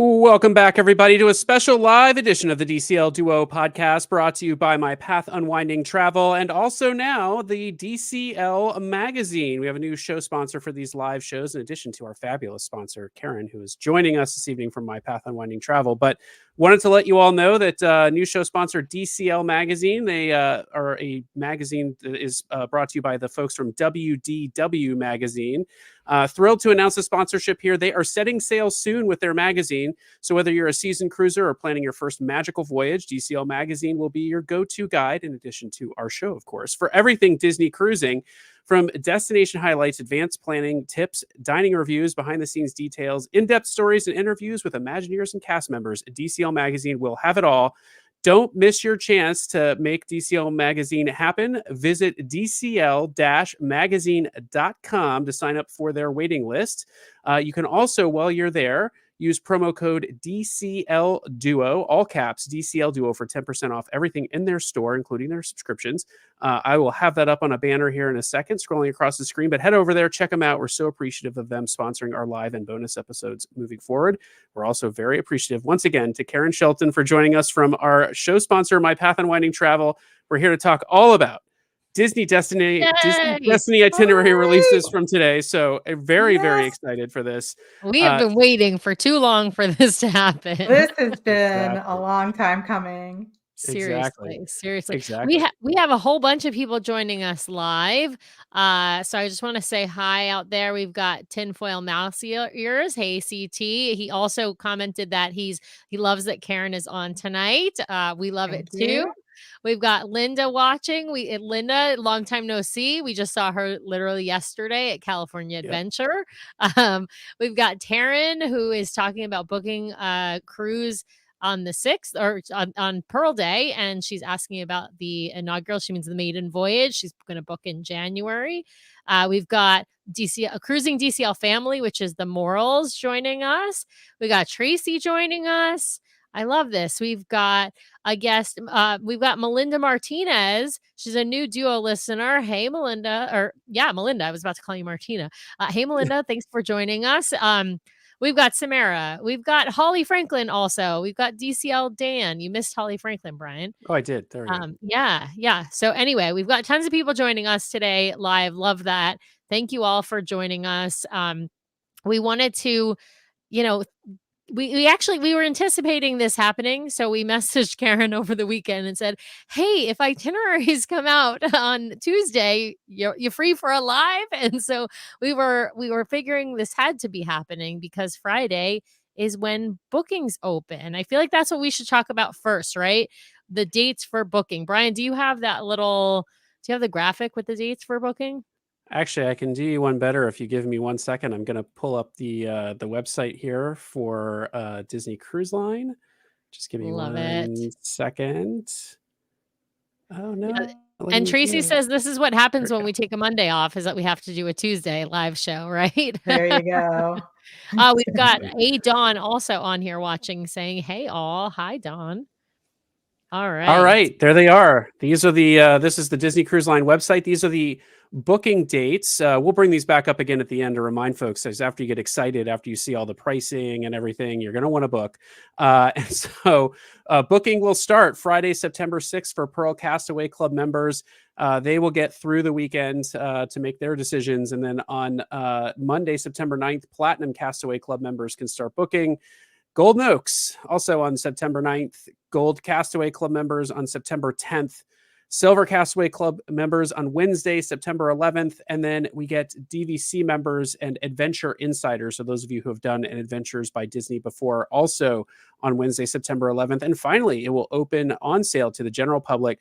Welcome back, everybody, to a special live edition of the DCL Duo podcast brought to you by My Path Unwinding Travel and also now the DCL Magazine. We have a new show sponsor for these live shows in addition to our fabulous sponsor, Karen, who is joining us this evening from My Path Unwinding Travel. But wanted to let you all know that new show sponsor DCL Magazine, they are a magazine that is brought to you by the folks from WDW Magazine. Thrilled to announce the sponsorship here. They are setting sail soon with their magazine. So whether you're a seasoned cruiser or planning your first magical voyage, DCL Magazine will be your go-to guide, in addition to our show, of course, for everything Disney cruising. From destination highlights, advanced planning, tips, dining reviews, behind-the-scenes details, in-depth stories, and interviews with Imagineers and cast members, DCL Magazine will have it all. Don't miss your chance to make DCL Magazine happen. Visit dcl-magazine.com to sign up for their waiting list. You can also, while you're there, use promo code DCL Duo, all caps, DCL Duo, for 10% off everything in their store, including their subscriptions. I will have that up on a banner here in a second, scrolling across the screen, but head over there, check them out. We're so appreciative of them sponsoring our live and bonus episodes moving forward. We're also very appreciative, once again, to Karen Shelton for joining us from our show sponsor, My Path Unwinding Travel. We're here to talk all about Disney Destiny itinerary releases from today. So very excited for this. We have been waiting for too long for this to happen. This has been a long time coming. Seriously. We have a whole bunch of people joining us live. So I just want to say hi out there. We've got Tinfoil Mouse Ears. Hey, CT. He also commented that he loves that Karen is on tonight. We love it too. We've got Linda watching. Linda, long time no see. We just saw her literally yesterday at California Adventure. We've got Taryn, who is talking about booking a cruise on the 6th or on Pearl Day, and she's asking about the inaugural. She means the maiden voyage. She's going to book in January. We've got a cruising DCL family, which is the Morals, joining us. We got Tracy joining us. I love this. We've got a guest. We've got Melinda Martinez. She's a new Duo listener. Hey, Melinda. Melinda. I was about to call you Martina. Hey, Melinda. Thanks for joining us. We've got Samara. We've got Holly Franklin also. We've got DCL Dan. You missed Holly Franklin, Brian. Oh, I did. There we go. Yeah. So anyway, we've got tons of people joining us today live. Love that. Thank you all for joining us. We wanted to, we were anticipating this happening. So we messaged Karen over the weekend and said, hey, if itineraries come out on Tuesday, you're free for a live. And so we were figuring this had to be happening because Friday is when bookings open. I feel like that's what we should talk about first, right? The dates for booking. Brian, do you have the graphic with the dates for booking? Actually, I can do you one better if you give me 1 second. I'm going to pull up the website here for Disney Cruise Line. Just give me one second. Oh, no. And Tracy says this is what happens when we take a Monday off, is that we have to do a Tuesday live show, right? There you go. We've got Dawn also on here watching, saying, hey, all. Hi, Dawn. All right. There they are. These are this is the Disney Cruise Line website. These are the booking dates. We'll bring these back up again at the end to remind folks, as after you get excited, after you see all the pricing and everything, you're going to want to book. And so booking will start Friday, September 6th for Pearl Castaway Club members. They will get through the weekend to make their decisions. And then on Monday, September 9th, Platinum Castaway Club members can start booking. Golden Oaks, also on September 9th. Gold Castaway Club members on September 10th. Silver Castaway Club members on Wednesday, September 11th. And then we get DVC members and Adventure Insiders. So those of you who have done an Adventures by Disney before, also on Wednesday, September 11th. And finally, it will open on sale to the general public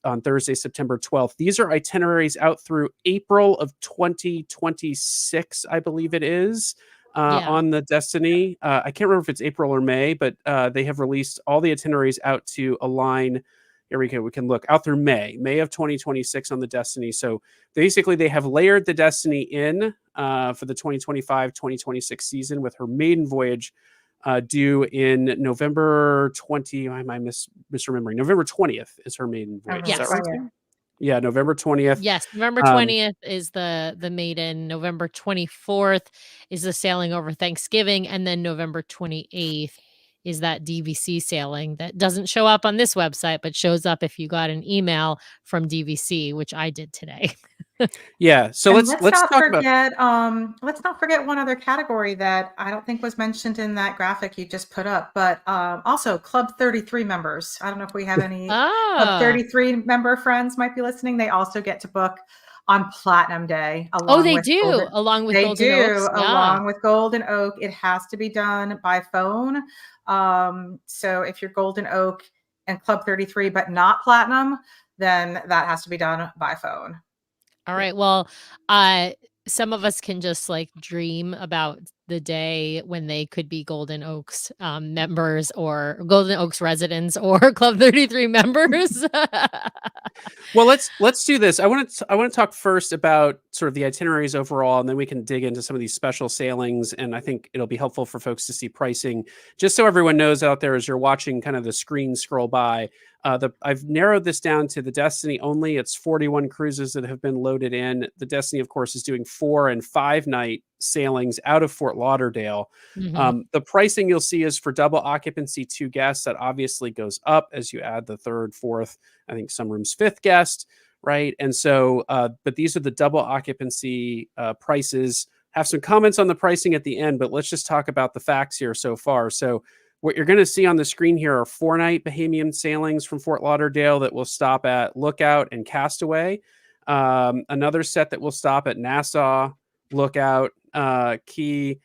on Thursday, September 12th. These are itineraries out through April of 2026, I believe it is. On the Destiny. I can't remember if it's April or May, but they have released all the itineraries out to align. Here we go. We can look out through May of 2026 on the Destiny. So basically they have layered the Destiny in for the 2025-2026 season, with her maiden voyage due in November 20. Am I misremembering? November 20th is her maiden voyage. Yes. Is that right? Yeah, November 20th. Yes, November Um, 20th is the maiden. November 24th is the sailing over Thanksgiving, and then November 28th is that DVC sailing that doesn't show up on this website, but shows up if you got an email from DVC, which I did today. yeah. So And let's talk about. let's not forget one other category that I don't think was mentioned in that graphic you just put up, but also Club 33 members. I don't know if we have any Club Ah. 33 member friends might be listening. They also get to book on Platinum Day Oh, along they with do, Golden. along with They Golden Oaks? do Yeah. along with Golden Oak. It has to be done by phone. So if you're Golden Oak and Club 33, but not Platinum, then that has to be done by phone. All right. Well, some of us can just like dream about the day when they could be Golden Oaks members or Golden Oaks residents or Club 33 members. Well, let's do this. I want to talk first about sort of the itineraries overall, and then we can dig into some of these special sailings. And I think it'll be helpful for folks to see pricing, just so everyone knows out there as you're watching kind of the screen scroll by. I've narrowed this down to the Destiny only. It's 41 cruises that have been loaded in. The Destiny, of course, is doing 4 and 5 night sailings out of Fort Lauderdale. Mhm. The pricing you'll see is for double occupancy 2 guests. That obviously goes up as you add the third, fourth, I think some rooms 5th guest, right? And so, but these are the double occupancy prices. Have some comments on the pricing at the end, but let's just talk about the facts here so far. So what you're going to see on the screen here are 4-night Bahamian sailings from Fort Lauderdale that will stop at Lookout and Castaway. Another set that will stop at Nassau, Lookout, Key.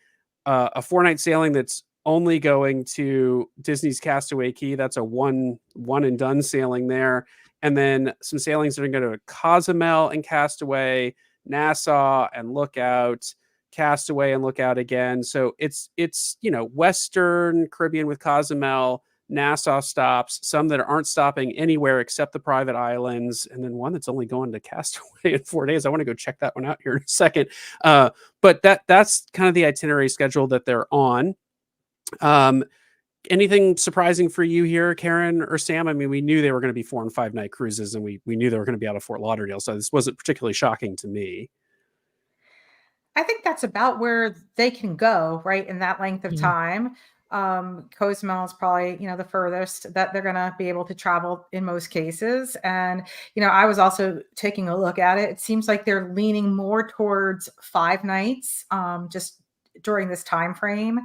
A 4-night sailing that's only going to Disney's Castaway Key. That's a one and done sailing there. And then some sailings that are going to Cozumel and Castaway, Nassau and Lookout, Castaway and Lookout again. So it's Western Caribbean with Cozumel, Nassau stops, some that aren't stopping anywhere except the private islands, and then one that's only going to Castaway in 4 days. I want to go check that one out here in a second. But that's kind of the itinerary schedule that they're on. Anything surprising for you here, Karen or Sam? I mean, we knew they were going to be 4 and 5 night cruises, and we knew they were going to be out of Fort Lauderdale, so this wasn't particularly shocking to me. I think that's about where they can go, right, in that length of Mhm. time. Cozumel is probably, the furthest that they're going to be able to travel in most cases. And, I was also taking a look at it. It seems like they're leaning more towards 5 nights, just during this time frame.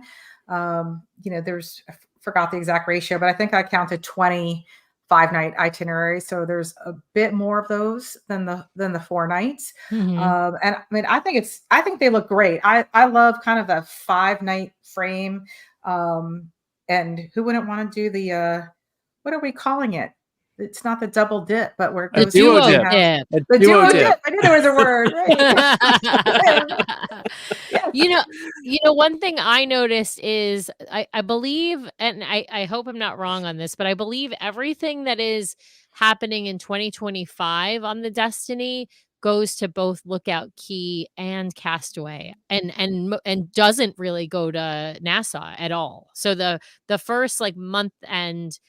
I forgot the exact ratio, but I think I counted 20 5-night itineraries. So there's a bit more of those than the 4 nights. Mhm. And I mean, I think they look great. I love kind of the 5-night frame. And who wouldn't want to do what are we calling it? It's not the double dip, but where it The goes duo to duo dip. dip. the Duo duo dip. dip. I knew there was a word, right? Yes. One thing I noticed is I believe, and I hope I'm not wrong on this, but I believe everything that is happening in 2025 on the Destiny goes to both Lookout Key and Castaway, and doesn't really go to Nassau at all. So the first like month and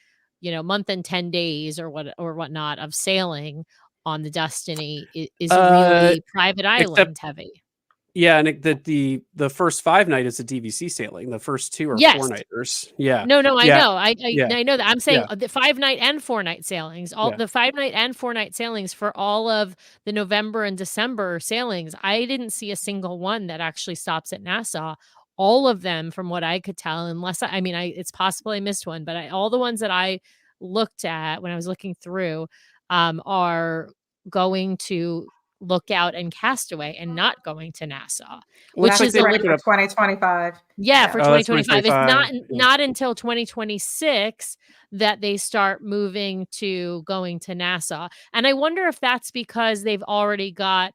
10 days or whatnot of sailing on the Destiny is Uh, really private except island heavy. Yeah, and the first 5 night is a DVC sailing. The first 2 are 4 Yes. nighters. Yeah. No, I Yeah. know. I Yeah. I know that. I'm saying Yeah. the 5-night and 4-night sailings, all Yeah. the 5-night and 4-night sailings for all of the November and December sailings. I didn't see a single one that actually stops at Nassau. All of them, from what I could tell, unless it's possible I missed one, but all the ones that I looked at when I was looking through, are going to Lookout and Castaway and not going to Nassau, Well, looks which like That's is they a pick correct little. it for up. 2025. Yeah, Yeah. for Oh, that's 2025. It's 2025. Yeah. not until 2026 that they start moving to going to Nassau. And I wonder if that's because they've already got,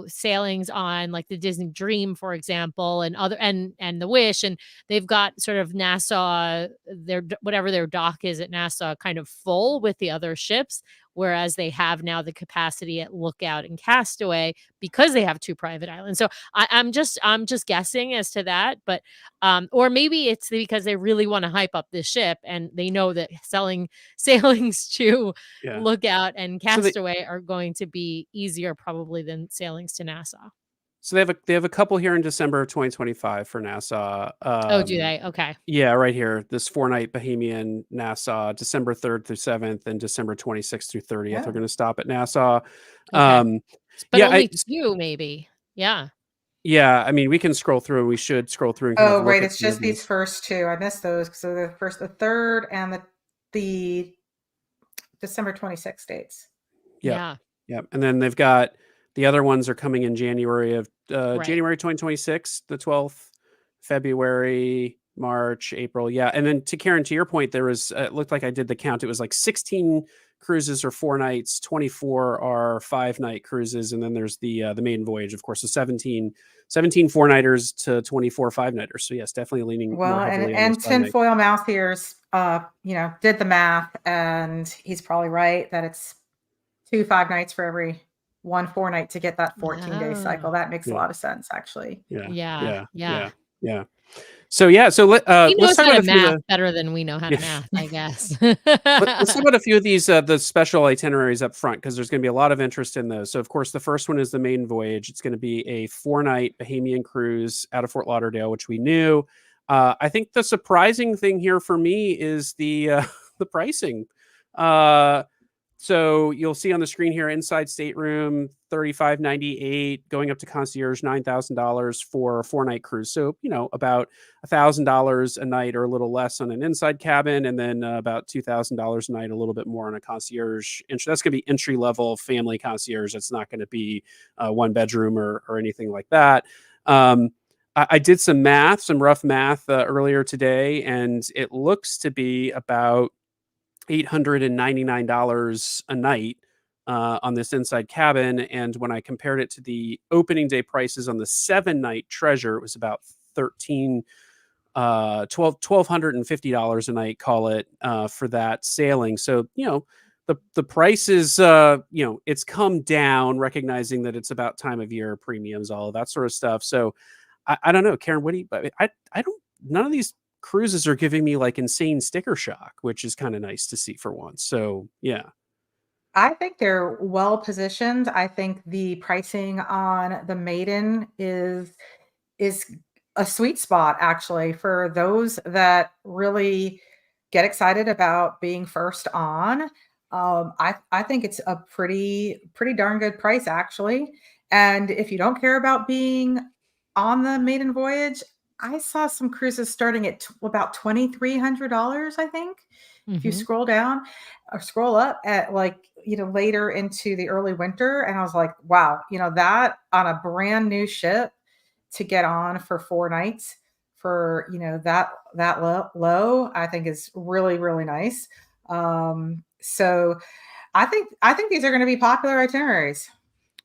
sailings on like the Disney Dream, for example, and other and the Wish, and they've got sort of Nassau, whatever their dock is at Nassau kind of full with the other ships, whereas they have now the capacity at Lookout and Castaway because they have 2 private islands. So I'm just guessing as to that, but or maybe it's because they really want to hype up this ship and they know that selling sailings to Yeah. Lookout and So they Castaway are going to be easier probably than sailings to Nassau. so they have a couple here in December of 2025 for Nassau. Oh, do they? Okay. Yeah, right here. This 4-night Bahamian Nassau, December 3rd through 7th and December 26th through 30th. They're Yeah. going to stop at Nassau. Okay. Um, But yeah, only 2 maybe. Yeah. yeah. I mean, we can scroll through. We should scroll through and kind of Oh, look right. at It's some of just these these. first two. I missed those. So the third and the December 26 dates. Yep. Yeah. Yep. And then they've got the other ones are coming in January of Right. January 2026, the 12th, February, March, April. Yeah. And then to Karen, to your point, there was it looked like I did the count. It was like 16 cruises are 4 nights, 24 are 5-night cruises, and then there's the maiden voyage, of course. So 17 4-nighters to 24 5-nighters. So yes, definitely leaning more Well, heavily on those and 5 nights. tinfoil mouth ears, did the math, and he's probably right that it's 2 5 nights for every 1 4 night to get that 14-day cycle. Oh. That makes a Yeah. lot of sense, actually. Yeah. Yeah. Yeah. Yeah. Yeah. Yeah. So yeah, so He let's knows talk how about to a few of math the better than we know how to yeah. math, I guess. Let's talk about a few of these the special itineraries up front because there's going to be a lot of interest in those. So of course the first one is the main voyage. It's going to be a 4-night Bahamian cruise out of Fort Lauderdale, which we knew. I think the surprising thing here for me is the the pricing. So you'll see on the screen here, inside stateroom, $35.98, going up to concierge, $9,000 for a 4-night cruise. So, about $1,000 a night or a little less on an inside cabin, and then about $2,000 a night, a little bit more on a concierge. That's going to be entry level family concierge. It's not going to be 1 bedroom or anything like that. I did some rough math earlier today, and it looks to be about $899 a night on this inside cabin. And when I compared it to the opening day prices on the 7-night Treasure, it was about $1,250 a night, call it, for that sailing. So, the price is, it's come down, recognizing that it's about time of year, premiums, all of that sort of stuff. So I don't know, Karen, what do you, I don't, none of these cruises are giving me like insane sticker shock, which is kind of nice to see for once. So yeah. I think they're well positioned. I think the pricing on the Maiden is a sweet spot actually for those that really get excited about being first on. I think it's a pretty darn good price actually. And if you don't care about being on the maiden voyage, I saw some cruises starting at about $2,300, I think. If you Mhm. scroll down or scroll up at later into the early winter, and I was like, wow, that on a brand new ship to get on for 4 nights for that low, I think is really really nice. So I think these are going to be popular itineraries.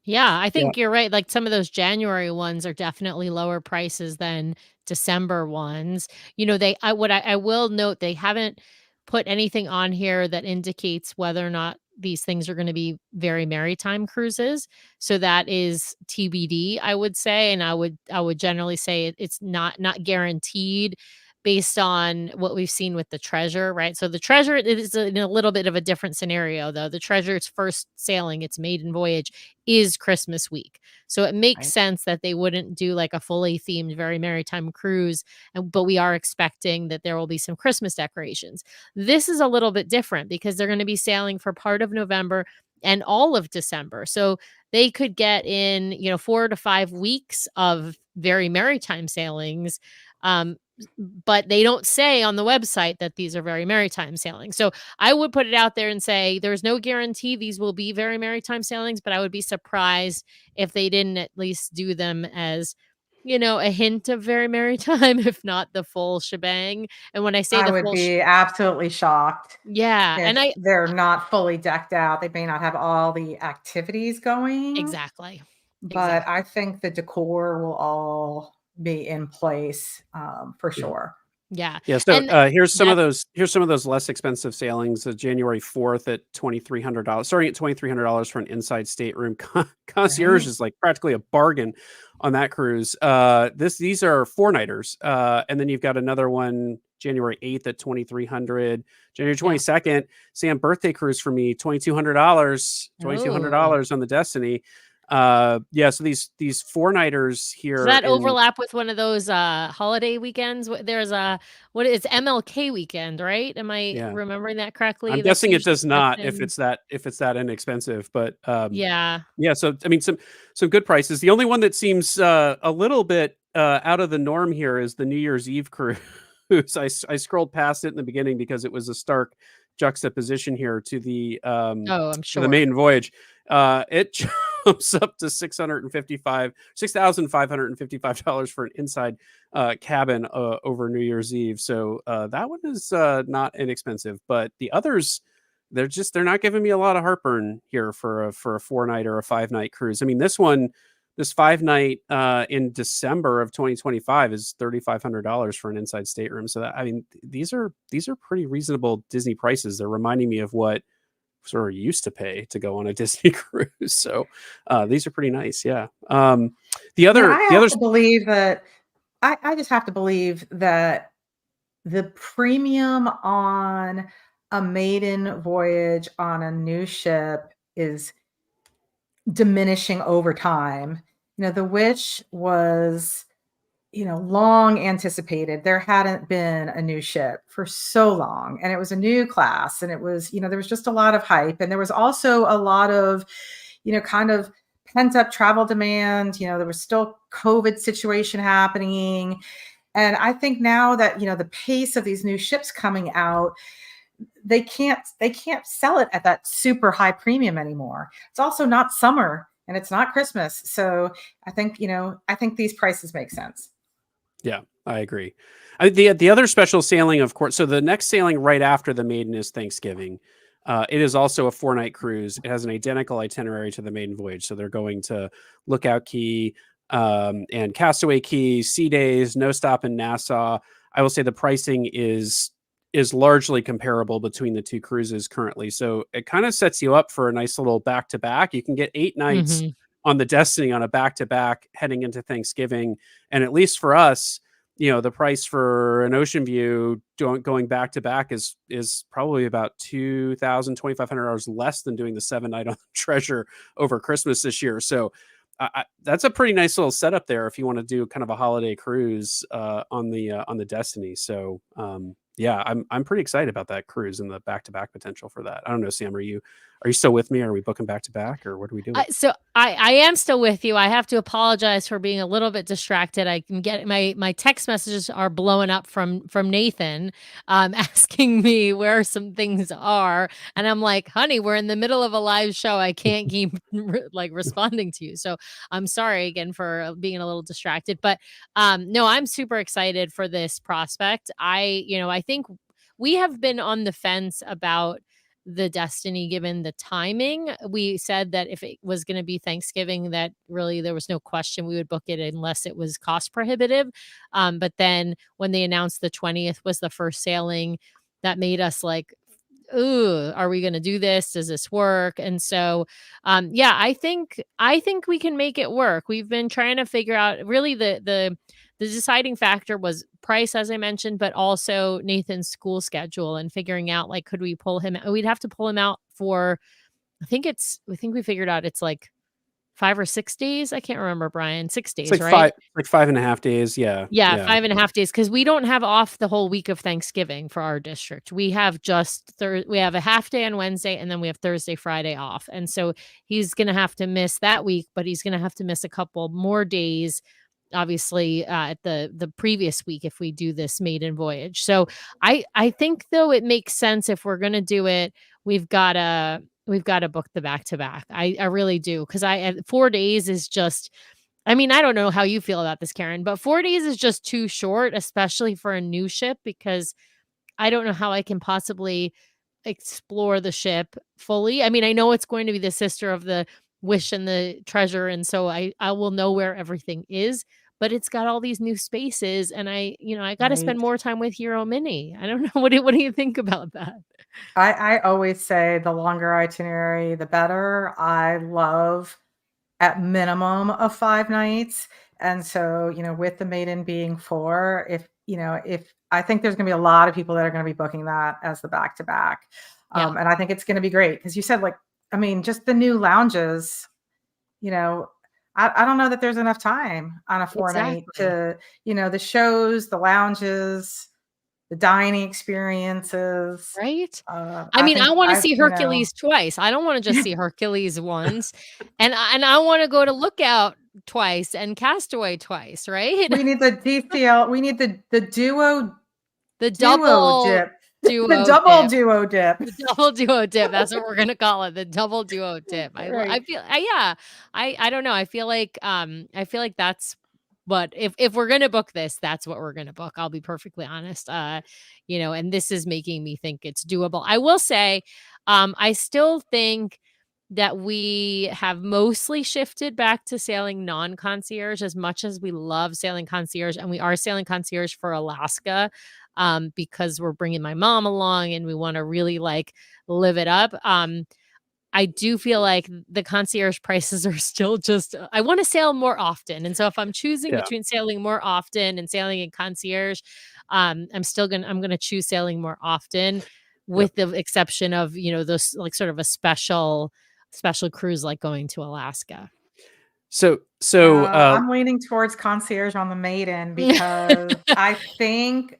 Yeah, I Yeah. think you're right. Like some of those January ones are definitely lower prices than December ones. I will note they haven't put anything on here that indicates whether or not these things are going to be very maritime cruises. So that is TBD, I would say, and I would generally say it's not guaranteed based on what we've seen with the Treasure, right? So the Treasure it is in a little bit of a different scenario though. The Treasure's first sailing, its maiden voyage is Christmas week. So it makes Right. sense that they wouldn't do like a fully themed, very maritime cruise, but we are expecting that there will be some Christmas decorations. This is a little bit different because they're going to be sailing for part of November and all of December. So they could get in, 4 to 5 weeks of very maritime sailings. Um, but they don't say on the website that these are very maritime sailings. So I would put it out there and say there's no guarantee these will be very maritime sailings, but I would be surprised if they didn't at least do them as, a hint of very maritime, if not the full shebang. And when I say I the would full, be absolutely shocked yeah, and if I they're not fully decked out. They may not have all the activities going, exactly, but exactly. I think the decor will all be in place, for Yeah. sure. Yeah. Yeah, so, And that's here's some of those less expensive sailings, January 4th at $2,300, starting at $2,300 for an inside stateroom. Concierge Right. is, like, practically a bargain on that cruise. These are four-nighters, and then you've got another one January 8th at 2,300. January yeah. 22nd, Sam, birthday cruise for me, $2,200, Oh. $2,200 on the Destiny. Yeah, so these four-nighters Does here that in overlap with one of those, holiday weekends? There's a what is MLK weekend, right? Am I yeah. remembering that correctly? I'm That's guessing it usually does not Hampton. if it's that inexpensive, but, Yeah. yeah, so, I mean, some good prices. The only one that seems, a little bit, out of the norm here is the New Year's Eve cruise. I scrolled past it in the beginning because it was a stark juxtaposition here Oh, I'm to the sure. maiden voyage. It jumps up to $6,555 for an inside, cabin, over New Year's Eve, so, that one is, not inexpensive, but the others, they're not giving me a lot of heartburn here for a 4-night or a 5-night cruise. I mean, this 5-night, in December of 2025 is $3,500 for an inside stateroom, so that, I mean, these are pretty reasonable Disney prices. They're reminding me of what sort of used to pay to go on a Disney cruise, so, these are pretty nice, yeah. And I The have others to believe that I just have to believe that the premium on a maiden voyage on a new ship is diminishing over time. The Witch was, long anticipated. There hadn't been a new ship for so long, and it was a new class, and it was, there was just a lot of hype, and there was also a lot of, kind of pent up travel demand. There was still COVID situation happening, and I think now that, the pace of these new ships coming out, they can't sell it at that super high premium anymore. It's also not summer and it's not Christmas. So I think these prices make sense. Yeah, I agree. The other special sailing, of course, so the next sailing right after the maiden is Thanksgiving. It is also a 4-night cruise. It has an identical itinerary to the maiden voyage. So they're going to Lookout Key, and Castaway Key, Sea Days, no stop in Nassau. I will say the pricing is largely comparable between the two cruises currently. So it kind of sets you up for a nice little back to back. You can get 8 nights Mhm. on the Destiny on a back to back heading into Thanksgiving, and at least for us, the price for an ocean view going back to back is probably about $2,000 $2,500 less than doing the 7-night on the Treasure over Christmas this year. So that's a pretty nice little setup there if you want to do kind of a holiday cruise, on the Destiny. So, yeah, I'm pretty excited about that cruise and the back to back potential for that. I don't know, Sam, are you still with me? Are we booking back to back, or what are we doing? So I am still with you. I have to apologize for being a little bit distracted. I can get my text messages are blowing up from Nathan, asking me where some things are, and I'm like, "Honey, we're in the middle of a live show. I can't keep like responding to you." So I'm sorry again for being a little distracted, but no, I'm super excited for this prospect. I think we have been on the fence about the Destiny given the timing. We said that if it was going to be Thanksgiving, that really there was no question we would book it unless it was cost prohibitive. But then when they announced the 20th was the first sailing, that made us like, ooh, are we going to do this? Does this work? And so, yeah, I think we can make it work. We've been trying to figure out really the deciding factor was price, as I mentioned, but also Nathan's school schedule and figuring out like could we pull him? We'd have to pull him out for I think we figured out it's like 5 or 6 days. I can't remember, Brian. 6 days, right? Like 5.5 days. Yeah, Yeah, yeah. 5.5 days because we don't have off the whole week of Thanksgiving for our district. We have we have a half day on Wednesday, and then we have Thursday, Friday off, and so he's gonna have to miss that week, but he's gonna have to miss a couple more days, obviously, at the previous week if we do this maiden voyage. So I think, though, it makes sense if we're gonna do it, we've gotta book the back-to-back. I really do, 'cause 4 days is just I mean, I don't know how you feel about this, Karen, but 4 days is just too short, especially for a new ship, because I don't know how I can possibly explore the ship fully. I mean, I know it's going to be the sister of the Wish and the Treasure, and so I will know where everything is, but it's got all these new spaces, and I got to spend Right. more time with Hero Mini. I don't know. What do you think about that? I always say the longer itinerary, the better. I love at minimum of 5 nights. And so, with the maiden being 4, if I think there's gonna be a lot of people that are gonna be booking that as the back to back. Yeah, And I think it's gonna be great because you said, like, I mean, just the new lounges, you know, I don't know that there's enough time on a 4 night exactly. to, the shows, the lounges, the dining experiences. Right? I I mean, I think wanna I've, see Hercules twice. I don't wanna just see Hercules once, and I wanna go to Lookout twice and Castaway twice, right? we need the DCL, we need the The duo double dip, the duo double dip. duo dip. The double duo dip, that's what we're gonna call it, the double duo dip. I Right. feel yeah, I don't know, I feel like that's what if we're gonna book this, that's what we're gonna book, I'll be perfectly honest, and this is making me think it's doable. I will say, I still think that we have mostly shifted back to sailing non-concierge as much as we love sailing concierge, and we are sailing concierge for Alaska, because we're bringing my mom along and we wanna really, like, live it up. I do feel like the concierge prices are still just I wanna sail more often, and so if I'm choosing Yeah. between sailing more often and sailing in concierge, I'm gonna choose sailing more often Yep. with the exception of, those, like, sort of a special cruise like going to Alaska. So I'm leaning towards concierge on the maiden because I think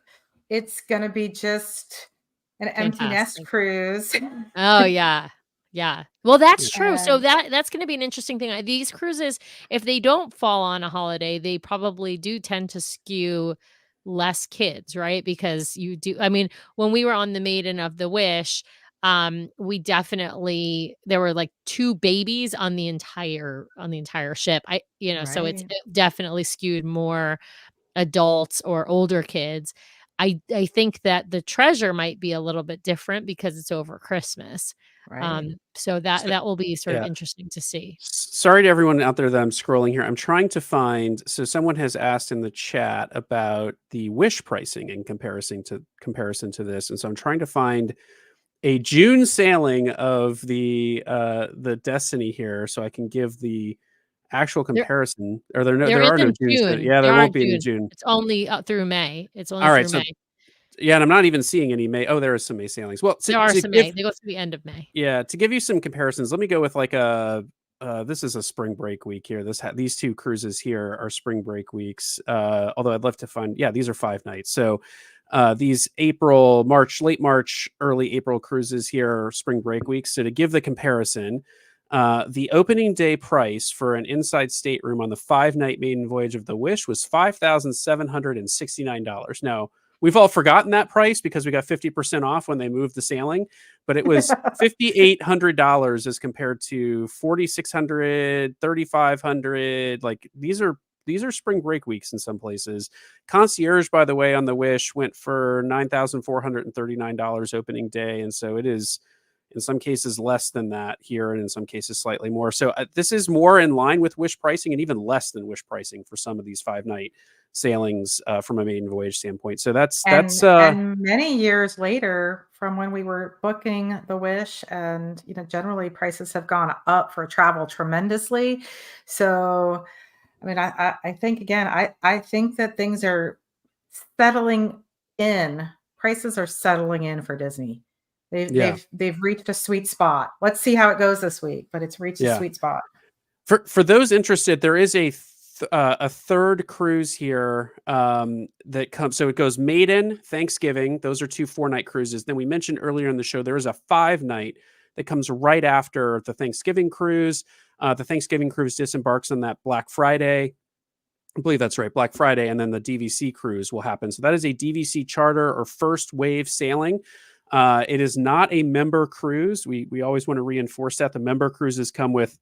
it's gonna be just an empty nest Fantastic. cruise. Oh, yeah. Yeah. Well, that's true. So And that's gonna be an interesting thing. These cruises, if they don't fall on a holiday, they probably do tend to skew less kids, right? Because I mean, when we were on the Maiden of the Wish, we definitely there were like 2 babies on the entire ship. So right. it definitely skewed more adults or older kids. I think that the treasure might be a little bit different because it's over Christmas. Right. So that so that will be sort of yeah. interesting to see. Sorry to everyone out there that I'm scrolling here. I'm trying to find. So someone has asked in the chat about the Wish pricing in comparison to this, and so I'm trying to find a June sailing of the Destiny here, so I can give the actual There comparison. there There are no isn't June. June. Yeah, There there won't aren't be any June. June. It's only through May. It's only All right, through so May. yeah, and I'm not even seeing any May. Oh, there is some May sailings. Well, There are some May. They go through the end of May. to give you some comparisons, let me go with like a this is a spring break week here. These 2 cruises here are spring break weeks. Although I'd love to find, yeah, these are 5 nights. So these April, March, late March, early April cruises here are spring break weeks. So to give the comparison, the opening day price for an inside stateroom on the 5-night maiden voyage of the Wish was $5,769. Now, we've all forgotten that price because we got 50% off when they moved the sailing, but it was $5,800 as compared to 4,600, 3,500. Like these are spring break weeks in some places. Concierge, by the way, on the Wish went for $9,439 opening day, and so it is in some cases less than that here, and in some cases slightly more. So this is more in line with Wish pricing, and even less than Wish pricing for some of these 5-night sailings from a maiden voyage standpoint. So And many years later from when we were booking the Wish, and, generally prices have gone up for travel tremendously. So, I mean, I think again, I think that things are settling in. Prices are settling in for Disney. They've yeah. they've they've reached a sweet spot. Let's see how it goes this week, but it's reached a Yeah. sweet spot. For those interested, there is a third cruise here that comes. So it goes Maiden, Thanksgiving. Those are 2 4-night cruises. Then we mentioned earlier in the show there is a 5-night that comes right after the Thanksgiving cruise. The Thanksgiving cruise disembarks on that Black Friday. I believe that's right, Black Friday, and then the DVC cruise will happen. So that is a DVC charter or first wave sailing. It is not a member cruise. We always want to reinforce that the member cruises come with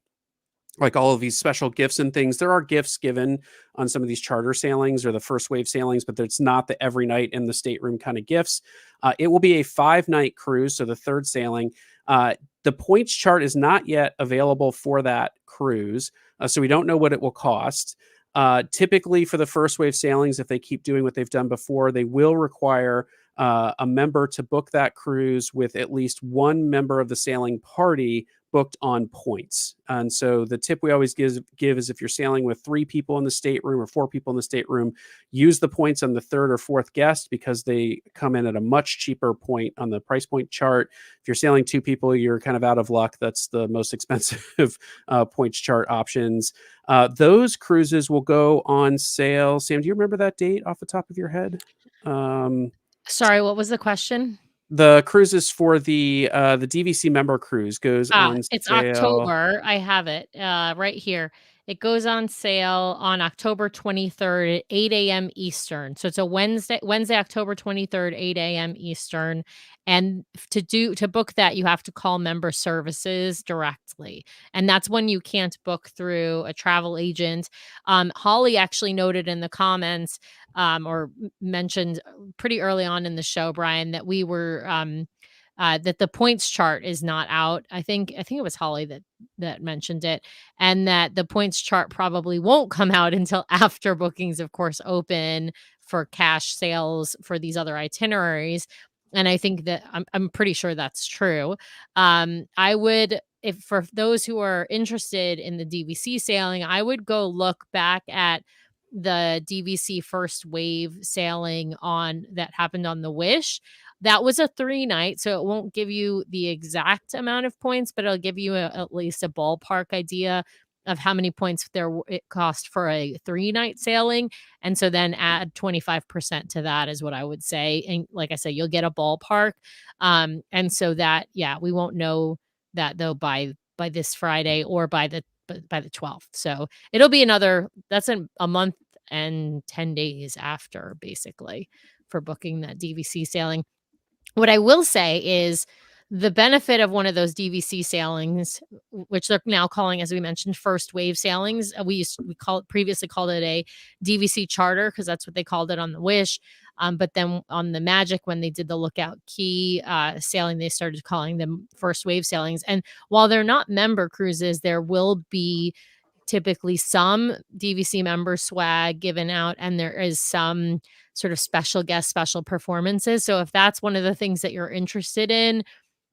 like all of these special gifts and things. There are gifts given on some of these charter sailings or the first wave sailings, but it's not the every night in the stateroom kind of gifts. It will be a 5-night cruise, so the third sailing. The points chart is not yet available for that cruise, so we don't know what it will cost. Typically for the first wave sailings, if they keep doing what they've done before, they will require a member to book that cruise with at least one member of the sailing party booked on points. And so the tip we always give is if you're sailing with 3 people in the stateroom or 4 people in the stateroom, use the points on the 3rd or 4th guest because they come in at a much cheaper point on the price point chart. If you're sailing 2 people, you're kind of out of luck. That's the most expensive points chart options. Those cruises will go on sale. Sam, do you remember that date off the top of your head? Sorry, what was the question? The cruises for the DVC member cruise goes on It's sale. October. I have it right here. It goes on sale on October 23rd at 8 a.m. Eastern. So it's a Wednesday, October 23rd, 8 a.m. Eastern. And to book that, you have to call member services directly. And that's when you can't book through a travel agent. Holly actually noted in the comments or mentioned pretty early on in the show, Brian, that we were that the points chart is not out. I think it was Holly that mentioned it, and that the points chart probably won't come out until after bookings, of course, open for cash sales for these other itineraries. And I think that I'm pretty sure that's true. I would, if for those who are interested in the DVC sailing, I would go look back at the DVC first wave sailing on that happened on the Wish. That was a 3-night, so it won't give you the exact amount of points, but it'll give you at least a ballpark idea of how many points it cost for a 3-night sailing. And so then add 25% to that is what I would say. And like I said, you'll get a ballpark. And so that, yeah, we won't know that though by this Friday or by the 12th. So it'll be that's a month and 10 days after, basically, for booking that DVC sailing. What I will say is the benefit of one of those DVC sailings, which they're now calling, as we mentioned, first wave sailings. Previously called it a DVC charter because that's what they called it on the Wish. But then on the Magic, when they did the Lookout Key sailing, they started calling them first wave sailings. And while they're not member cruises, there will be typically some DVC member swag given out, and there is some sort of special performances. So if that's one of the things that you're interested in,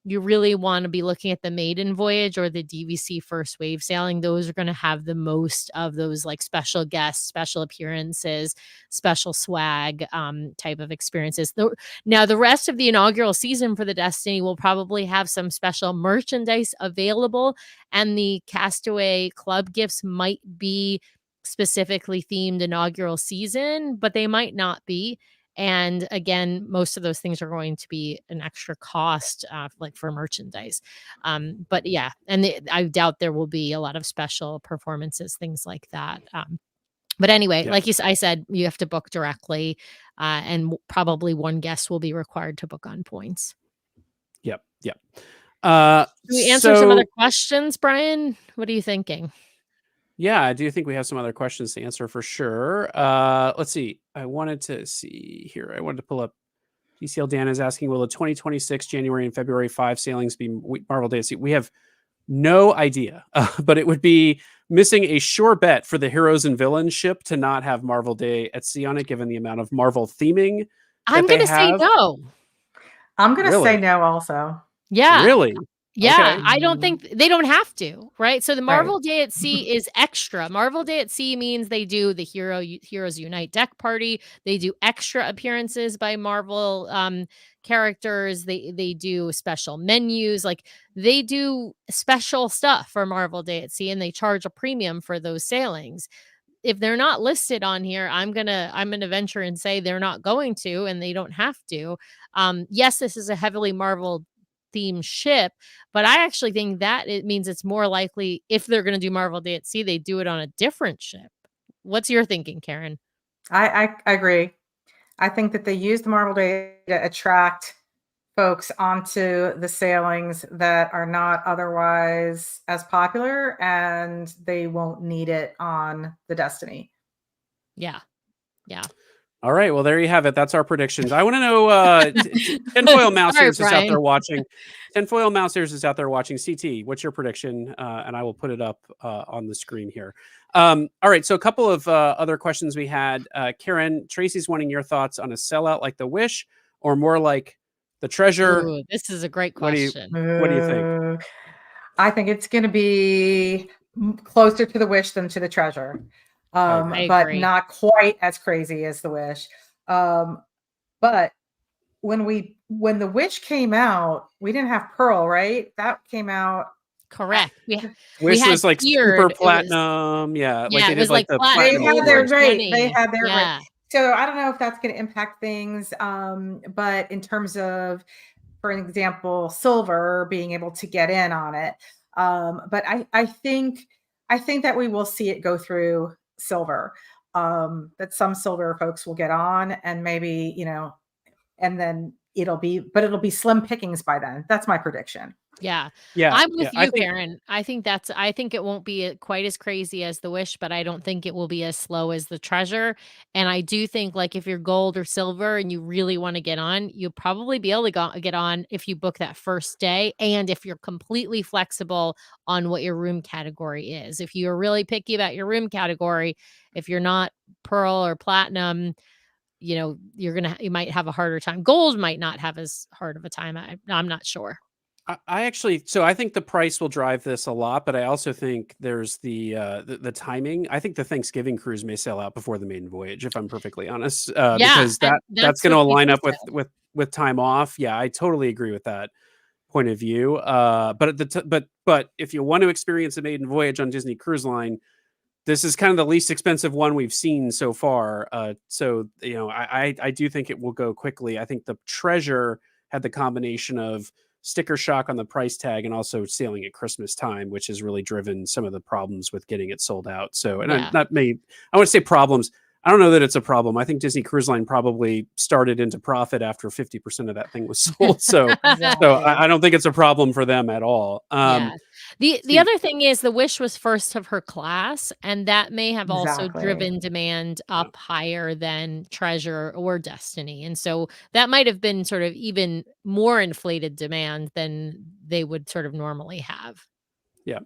you really want to be looking at the maiden voyage or the DVC first wave sailing. Those are going to have the most of those like special guests, special appearances, special swag type of experiences. Now, the rest of the inaugural season for the Destiny will probably have some special merchandise available, and the Castaway Club gifts might be specifically themed inaugural season, but they might not be. And again, most of those things are going to be an extra cost, like for merchandise. But yeah, and I doubt there will be a lot of special performances, things like that. But anyway, Yeah. like I said, you have to book directly, and probably one guest will be required to book on points. Yep. Can we answer some other questions, Brian? What are you thinking? Yeah, I do think we have some other questions to answer for sure. Let's see. I wanted to pull up. DCL Dan is asking, will the 2026 January and February 5 sailings be Marvel Day at Sea? We have no idea, but it would be missing a sure bet for the Heroes and Villains ship to not have Marvel Day at Sea on it, given the amount of Marvel theming I'm going to say no. I'm going to say no also. Yeah. Really? Yeah, Okay. I don't think they don't have to, right? So the Marvel Right. Day at Sea is extra. Marvel Day at Sea means they do the Heroes Unite deck party. They do extra appearances by Marvel characters. They do special menus. Like they do special stuff for Marvel Day at Sea, and they charge a premium for those sailings. If they're not listed on here, I'm gonna venture and say they're not going to, and they don't have to. Yes, this is a heavily Marvel themed ship, but I actually think that it means it's more likely if they're going to do Marvel Day at Sea, they do it on a different ship. What's your thinking, Karen? I agree. I think that they use the Marvel Day to attract folks onto the sailings that are not otherwise as popular, and they won't need it on the Destiny. Yeah. All right. Well, there you have it. That's our predictions. I want to know, Tinfoil Mouse Sorry, Ears is out there Brian. watching. Tinfoil Mouse Ears is out there watching. CT, what's your prediction? And I will put it up on the screen here. All right. So a couple of other questions we had. Karen, Tracy's wanting your thoughts on a sellout like the Wish or more like the Treasure. Ooh, this is a great What do question. you think? I think it's going to be closer to the Wish than to the Treasure, I but agree. not quite as crazy as the Wish. But when the Wish came out, we didn't have Pearl, right? That came out. Correct. We Wish had was like super tiered. It was platinum. Yeah. Like yeah, they it did was like like the They platinum, platinum had gold, their tiers. rate. They money. had their rate. Yeah. So I don't know if that's going to impact things. But in terms of, for an example, silver being able to get in on it. But I think that we will see it go through silver. That some silver folks will get on, and maybe, and then it'll be slim pickings by then. That's my prediction. Yeah. Yeah. I'm with Yeah. I you, think, Karen. I think it won't be quite as crazy as the Wish, but I don't think it will be as slow as the Treasure. And I do think, like, if you're gold or silver and you really want to get on, you'll probably be able to get on if you book that first day, and if you're completely flexible on what your room category is. If you're really picky about your room category, if you're not pearl or platinum, you might have a harder time. Gold might not have as hard of a time. I'm not sure. I actually, so I think the price will drive this a lot, but I also think there's the timing. I think the Thanksgiving cruise may sell out before the maiden voyage, if I'm perfectly honest, Yeah, because and that's that's going what to people line up said. with time off. Yeah, I totally agree with that point of view. But at but if you want to experience a maiden voyage on Disney Cruise Line, this is kind of the least expensive one we've seen so far. So I do think it will go quickly. I think the Treasure had the combination of sticker shock on the price tag and also sailing at Christmas time, which has really driven some of the problems with getting it sold out. So, and Yeah. I want to say problems. I don't know that it's a problem. I think Disney Cruise Line probably started into profit after 50% of that thing was sold. So Exactly. I don't think it's a problem for them at all. Yeah. The See, other thing is the Wish was first of her class, and that may have also Exactly. driven demand yeah. up higher than Treasure or Destiny. And so that might have been sort of even more inflated demand than they would sort of normally have. Yeah.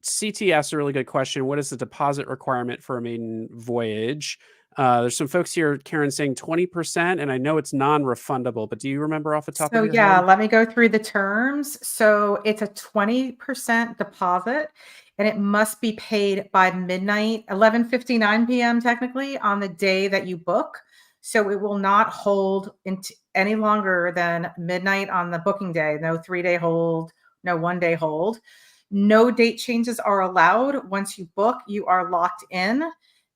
CT asked a really good question. What is the deposit requirement for a maiden voyage? There's some folks here, Karen, saying 20%, and I know it's non-refundable, but do you remember off the top So of your yeah, head? let me go through the terms. So it's a 20% deposit, and it must be paid by midnight, 11:59 p.m. technically on the day that you book. So it will not hold into any longer than midnight on the booking day. No 3-day hold, no 1-day hold. No date changes are allowed. Once you book, you are locked in,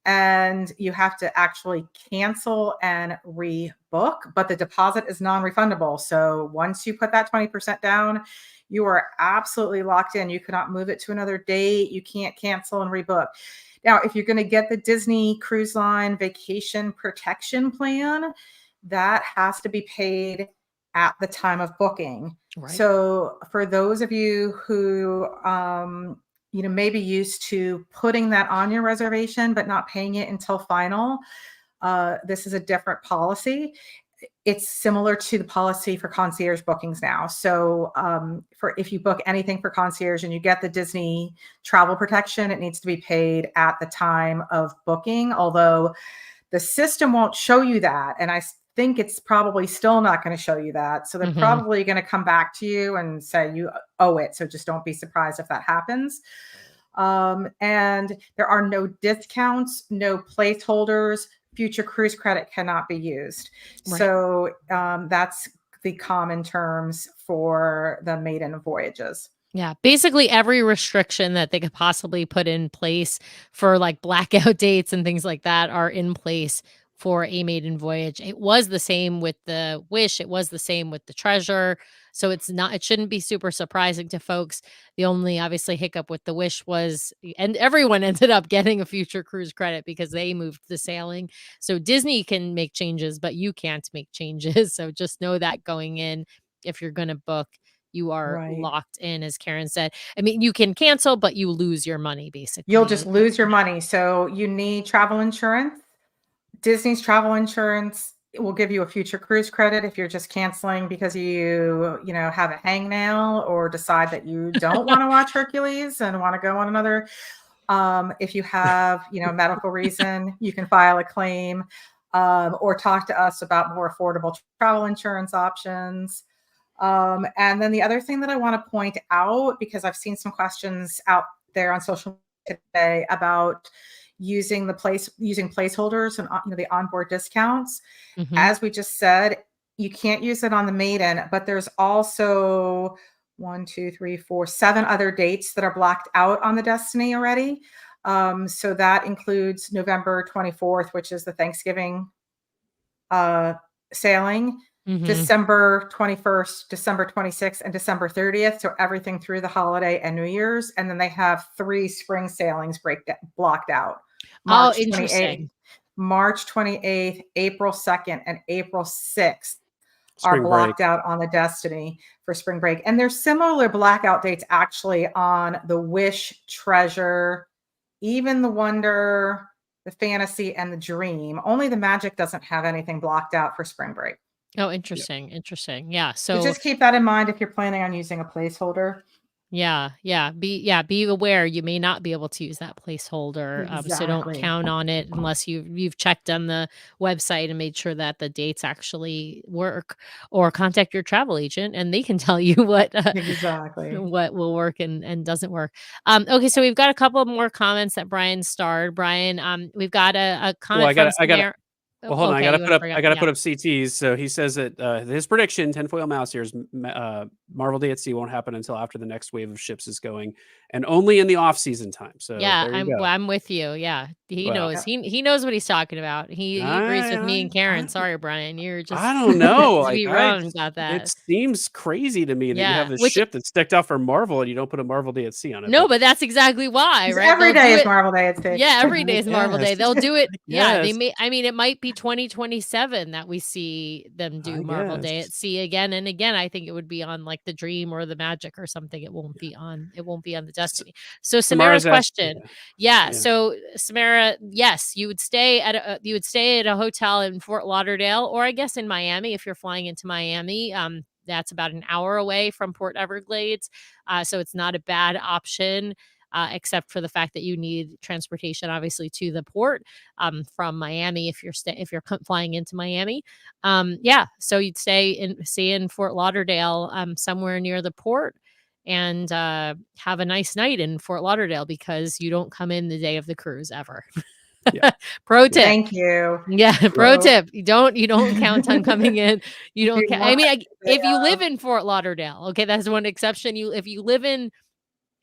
and you have to actually cancel and rebook, but the deposit is non-refundable. So once you put that 20% down, you are absolutely locked in. You cannot move it to another date. You can't cancel and rebook. Now, if you're going to get the Disney Cruise Line Vacation Protection Plan, that has to be paid at the time of booking. Right. So for those of you who maybe used to putting that on your reservation but not paying it until final, this is a different policy. It's similar to the policy for concierge bookings now. So for if you book anything for concierge and you get the Disney travel protection, it needs to be paid at the time of booking, although the system won't show you that. And I think it's probably still not going to show you that. So they're probably going to come back to you and say you owe it. So just don't be surprised if that happens. And there are no discounts, no placeholders. Future cruise credit cannot be used. Right. So that's the common terms for the maiden voyages. Yeah, basically every restriction that they could possibly put in place for like blackout dates and things like that are in place for a maiden voyage. It was the same with the Wish, it was the same with the Treasure. So it shouldn't be super surprising to folks. The only obviously hiccup with the Wish was, and everyone ended up getting a future cruise credit because they moved the sailing. So Disney can make changes, but you can't make changes. So just know that going in, if you're going to book, you are Right. locked in, as Karen said. I mean, you can cancel, but you lose your money basically. You'll just lose your money. So you need travel insurance. Disney's travel insurance will give you a future cruise credit if you're just canceling because you know, have a hangnail or decide that you don't want to watch Hercules and want to go on another. If you have, you know, medical reason, you can file a claim, or talk to us about more affordable travel insurance options. And then the other thing that I want to point out, because I've seen some questions out there on social media today about using placeholders and, you know, the onboard discounts. Mhm. As we just said, you can't use it on the maiden, but there's also 7 other dates that are blocked out on the Destiny already. So that includes November 24th, which is the Thanksgiving sailing, Mhm. December 21st, December 26th, and December 30th. So everything through the holiday and New Year's. And then they have 3 spring sailings blocked out. Oh, March 28th, interesting. March 28th, April 2nd, and April 6th are Spring break. blocked out on the Destiny for spring break. And there's similar blackout dates actually on the Wish, Treasure, even the Wonder, the Fantasy, and the Dream. Only the Magic doesn't have anything blocked out for spring break. Oh, Yep. interesting. Yeah. So So just keep that in mind if you're planning on using a placeholder. yeah. Be aware you may not be able to use that placeholder. So don't Exactly. count on it unless you've checked on the website and made sure that the dates actually work, or contact your travel agent and they can tell you Exactly. what will work and doesn't work. Okay, so we've got a couple more comments that Brian starred. Brian, we've got a Well, comment from I gotta. Samara. Well, hold on. Okay, you want to bring I up? gotta Yeah. put up CTs. So he says that his prediction, tinfoil mouse ears, Marvel Day at Sea won't happen until after the next wave of ships is going, and only in the off season time. So Yeah, there you go. I'm with you. Yeah. He Well, knows. Yep. He knows what he's talking about. He agrees with me and Karen. I, Sorry, Brian. You're I just don't know. to Like be wrong about it that. seems crazy to me that you have Yeah. this Which ship that's decked out for Marvel and you don't put a Marvel Day at Sea on it. no, but that's exactly why, 'Cause right? every They'll day do is it. Marvel Day at sea. Yeah, every day I is Marvel guess. Day. They'll do it. I Yeah, they guess. may. I mean, it might be 2027 that we see them do I Marvel Day at guess. Sea again and again. I think it would be on like the Dream or the Magic or something. It won't be on. It won't be on the S- Destiny. So Samara's Samara's asked. question. Yeah. Yeah. Yeah. So Samara, yes, you would stay at a hotel in Fort Lauderdale, or I guess in Miami if you're flying into Miami. That's about an hour away from Port Everglades, so it's not a bad option. Except for the fact that you need transportation, obviously, to the port from Miami if you're flying into Miami. Yeah, so you'd stay in Fort Lauderdale, somewhere near the port, and have a nice night in Fort Lauderdale because you don't come in the day of the cruise ever. Yeah. Pro Yeah. tip. Thank you. Yeah, pro So tip. You don't count on coming in. You do don't one I mean, day if you live of. in Fort Lauderdale, okay, that's one exception. If you live in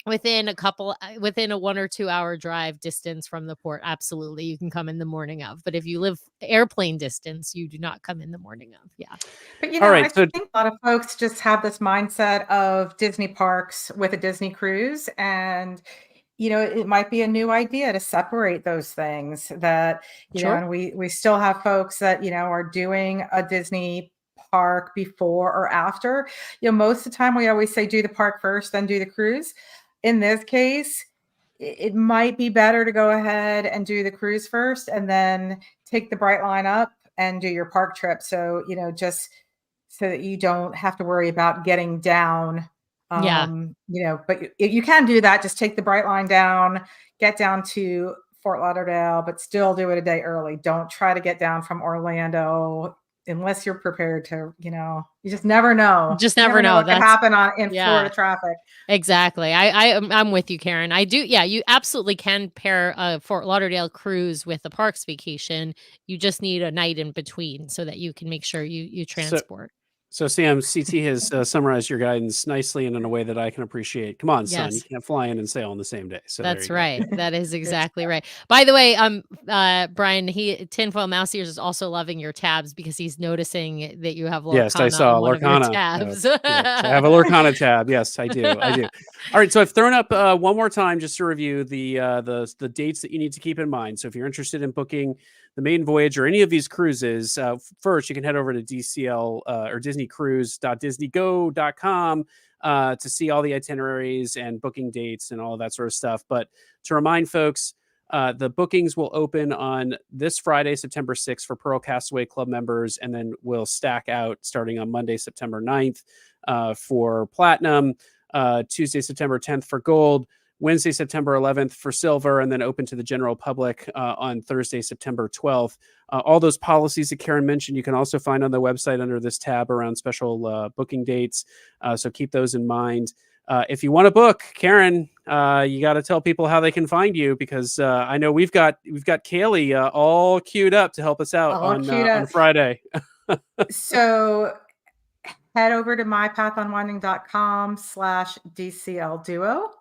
within a 1 or 2 hour drive distance from the port, absolutely, you can come in the morning of. But if you live airplane distance, you do not come in the morning of. Yeah. But, you All know, right. I So think a lot of folks just have this mindset of Disney parks with a Disney cruise. And, you know, it might be a new idea to separate those things that, you know, Sure. and we still have folks that, you know, are doing a Disney park before or after. You know, most of the time we always say do the park first, then do the cruise. In this case, it might be better to go ahead and do the cruise first and then take the bright line up and do your park trip. So, you know, just so that you don't have to worry about getting down. Yeah. You know, but you can do that. Just take the bright line down, get down to Fort Lauderdale, but still do it a day early. Don't try to get down from Orlando unless you're prepared to, you know, you just never know. Just You never never know know. what could That's happen in yeah. Florida traffic. Exactly. I'm with you, Karen. I do. Yeah, you absolutely can pair a Fort Lauderdale cruise with a parks vacation. You just need a night in between so that you can make sure you so transport. So, Sam, CT has summarized your guidance nicely and in a way that I can appreciate. Come on, son, you Yes. can't fly in and sail on the same day. So there That's you go. right. That is Good. exactly right. By the way, Brian, Tinfoil Mouse Ears is also loving your tabs because he's noticing that you have Yes, I Lorcana on saw one of your Lorcana. tabs. Yes, I have a Lorcana tab. Yes, I do. I do. All right, so I've thrown up one more time just to review the dates that you need to keep in mind. So if you're interested in booking the maiden voyage or any of these cruises, first you can head over to DCL or DisneyCruise.DisneyGo.com to see all the itineraries and booking dates and all of that sort of stuff. But to remind folks, The bookings will open on this Friday, September 6th for Pearl Castaway Club members, and then will stack out starting on Monday, September 9th for Platinum, Tuesday, September 10th for Gold, Wednesday, September 11th for Silver, and then open to the general public on Thursday, September 12th. All those policies that Karen mentioned, you can also find on the website under this tab around special booking dates. So keep those in mind. If you want to book, Karen, you got to tell people how they can find you, because I know we've got Kaylee all queued up to help us out on Friday. So head over to mypathunwinding.com/DCL Duo.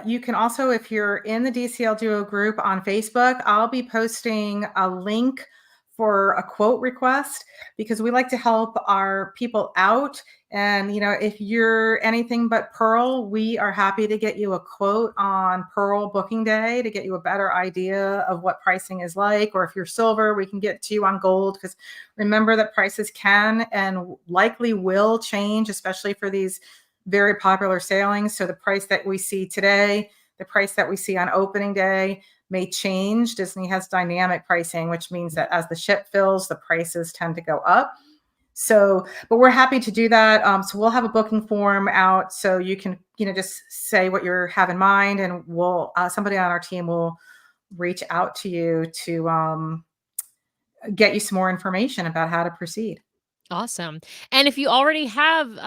You can also, if you're in the DCL Duo group on Facebook, I'll be posting a link for a quote request, because we like to help our people out. And, if you're anything but Pearl, we are happy to get you a quote on Pearl booking day to get you a better idea of what pricing is like. Or if you're Silver, we can get to you on Gold, because remember that prices can and likely will change, especially for these very popular sailings. So the price that we see today, the price that we see on opening day may change. Disney has dynamic pricing, which means that as the ship fills, the prices tend to go up. So, but we're happy to do that. So we'll have a booking form out, so you can, just say what you have in mind, and we'll somebody on our team will reach out to you to get you some more information about how to proceed. Awesome. And if you already have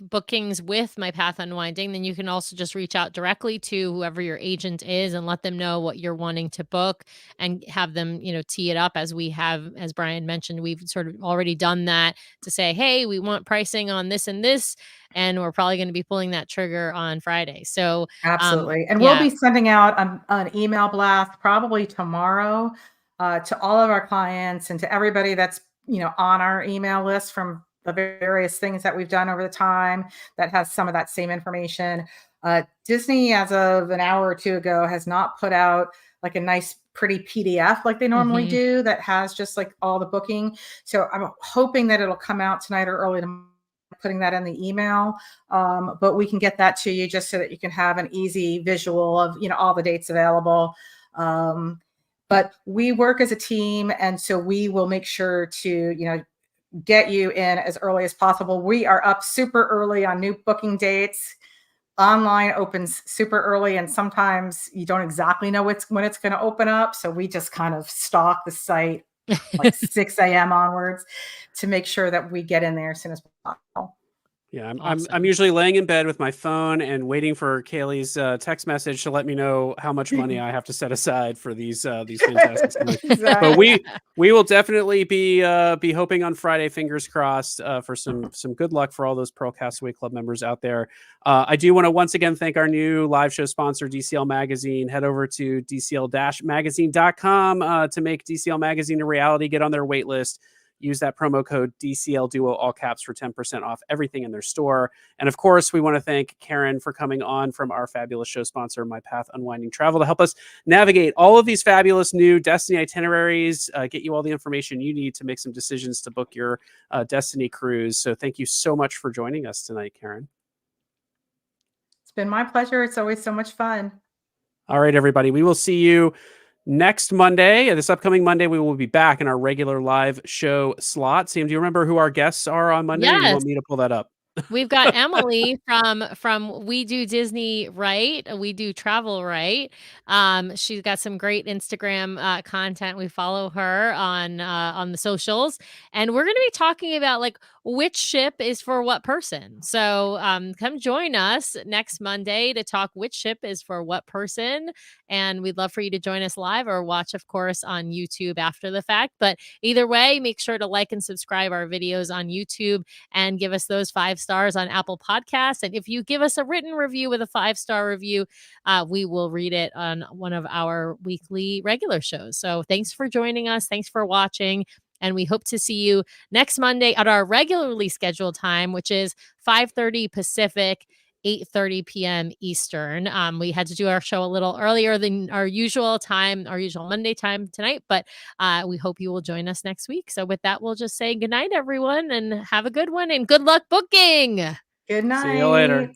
bookings with My Path Unwinding, then you can also just reach out directly to whoever your agent is and let them know what you're wanting to book, and have them, tee it up, as we have, as Brian mentioned, we've sort of already done that, to say, hey, we want pricing on this and this, and we're probably going to be pulling that trigger on Friday. So absolutely. And we'll be sending out an email blast probably tomorrow to all of our clients and to everybody that's on our email list from the various things that we've done over the time that has some of that same information. Disney, as of an hour or two ago, has not put out like a nice, pretty PDF like they normally do that has just like all the booking. So I'm hoping that it'll come out tonight or early tomorrow, putting that in the email. But we can get that to you just so that you can have an easy visual of, all the dates available. But we work as a team, and so we will make sure to, get you in as early as possible. We are up super early on new booking dates. Online opens super early, and sometimes you don't exactly know when it's going to open up. So we just kind of stalk the site like 6 a.m. onwards to make sure that we get in there as soon as possible. Yeah, I'm usually laying in bed with my phone and waiting for Kaylee's text message to let me know how much money I have to set aside for these fantastic things. Exactly. But we will definitely be hoping on Friday, fingers crossed, for some good luck for all those Pearl Castaway Club members out there. I do want to once again thank our new live show sponsor, DCL Magazine. Head over to dcl-magazine.com to make DCL Magazine a reality. Get on their wait list. Use that promo code DCL Duo, all caps, for 10% off everything in their store. And of course, we want to thank Karen for coming on from our fabulous show sponsor, My Path Unwinding Travel, to help us navigate all of these fabulous new Destiny itineraries, get you all the information you need to make some decisions to book your Destiny cruise. So thank you so much for joining us tonight, Karen. It's been my pleasure. It's always so much fun. All right, everybody. We will see you next Monday, this upcoming Monday. We will be back in our regular live show slot. Sam, do you remember who our guests are on Monday? Yes. Or do you want me to pull that up? We've got Emily from We Do Disney Right. We Do Travel Right. She's got some great Instagram content. We follow her on the socials, and we're going to be talking about like which ship is for what person. So come join us next Monday to talk which ship is for what person. And we'd love for you to join us live or watch, of course, on YouTube after the fact. But either way, make sure to like and subscribe our videos on YouTube and give us those 5 stars on Apple Podcasts. And if you give us a written review with a 5-star review, we will read it on one of our weekly regular shows. So thanks for joining us. Thanks for watching. And we hope to see you next Monday at our regularly scheduled time, which is 5:30 Pacific, 8:30 p.m. Eastern. We had to do our show a little earlier than our usual time, our usual Monday time tonight, but we hope you will join us next week. So with that, we'll just say good night, everyone, and have a good one, and good luck booking. Good night. See you later.